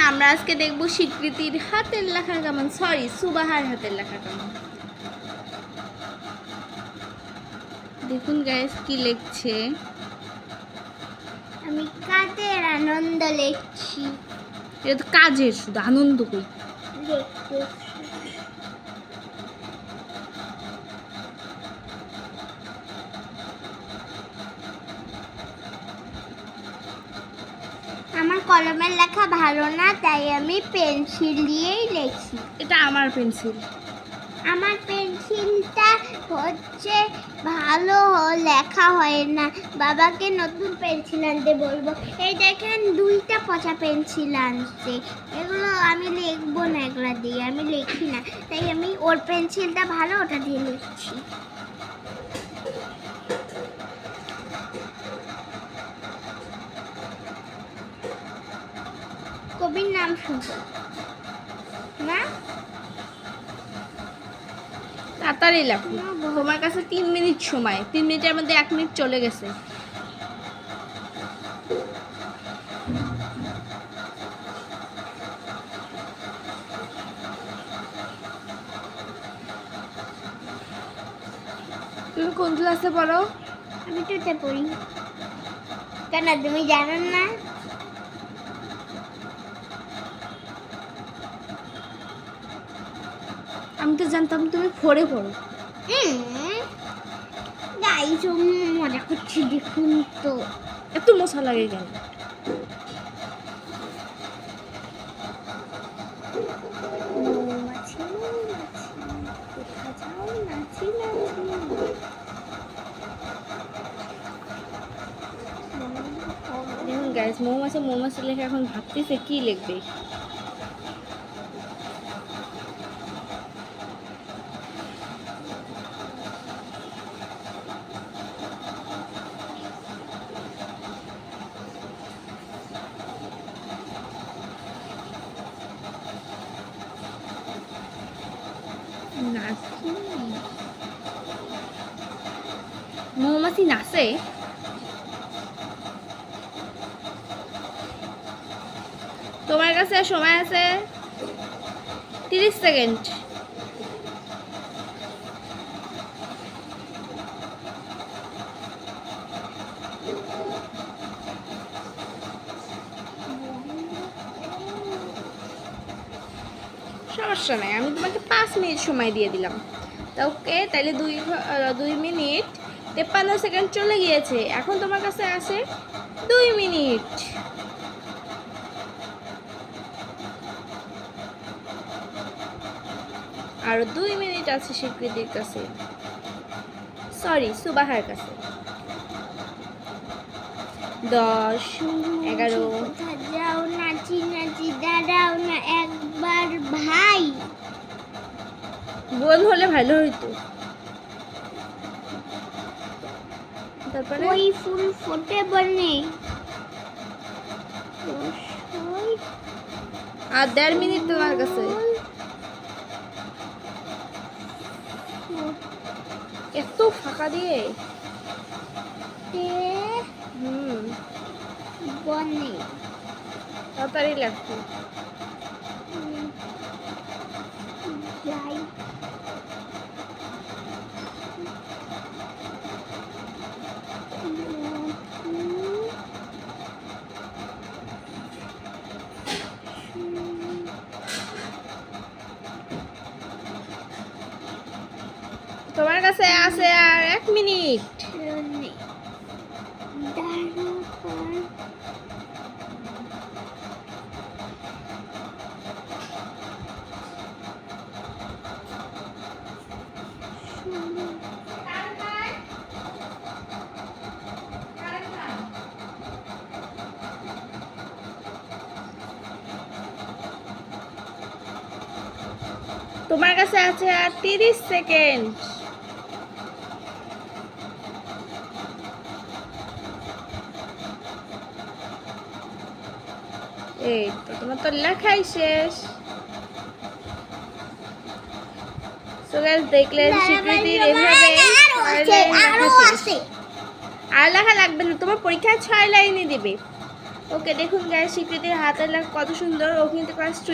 আমরা আজকে দেখব স্বীকৃতির হাতের লেখা কেমন, সরি সুবাহার হাতের লেখা কেমন। দেখুন গাইস কি লিখছে। আমি কাজের আনন্দ লিখছি। এটা তো কাজের, শুধু আনন্দ কই। আমার কলমের লেখা ভালো না, তাই আমি পেন্সিল দিয়েই লিখছি। এটা আমার পেন্সিল। আমার পেন্সিলটা হচ্ছে ভালো লেখা হয় না, বাবাকে নতুন পেন্সিল আনতে বলবো। এই দেখেন দুইটা পচা পেন্সিল আনছে, এগুলো আমি লিখবো না, এগুলো দিয়ে আমি লিখি না, তাই আমি ওর পেন্সিলটা ভালো, ওটা দিয়ে লিখছি। কবির নাম শুনছো না? তাড়াতাড়ি লেখো, তোমার কাছে 3 মিনিট সময়, 3 মিনিটের মধ্যে 1 মিনিট চলে গেছে। তুমি কোন ক্লাসে পড়ো? আমি টুতে পড়ি। কেন তুমি জানো না? আমি তো জানতাম তুমি 4-এ পড়ো। গাইস মজা করছি, দেখুন তো। এত মশা লাগে কেন? মৌমাছি মৌমাছি কোথা যাও নাচি নাচি। দেখুন গাইস, মৌমাছি মৌমাছি লেখা এখন ভাবতেছে কি লিখবে। মৌমাছি নাচে? তোমার কাছে সময় আছে 30 সেকেন্ড। সমস্যা নাই, আমি তোমাকে 5 মিনিট সময় দিয়ে দিলাম। তা ওকে, তাহলে 2 মিনিট 53 সেকেন্ড চলে গিয়েছে। এখন তোমার কাছে আছে 2 মিনিট। আর 2 মিনিট আছে স্বীকৃতির কাছে, সরি সুবাহার কাছে। 10, 11। কোথা যাও নাচি নাচি, দাঁড়াও না একবার ভাই। বোন হলে ভালো হইতো। তারপরে ওই ফুল ফোটে বনে। আর 1.5 মিনিট তোমার কাছে। এত ফাঁকা দিয়ে বনে তাড়াতাড়ি লাগতো। যাই। তোমার কাছে আছে আর 1 মিনিট। তোমার কাছে আছে আর 30 সেকেন্ড। এই তো তোমার তো লেখাই শেষ। সো গাইস, দেখলেন স্বীকৃতির এভাবে আর লেখা লাগবে না, তোমার পরীক্ষায় 6 লাইনে দিবে। ওকে দেখুন গায়ে স্বীকৃতির হাতের লেখা কত সুন্দর। ও কিন্তু ক্লাস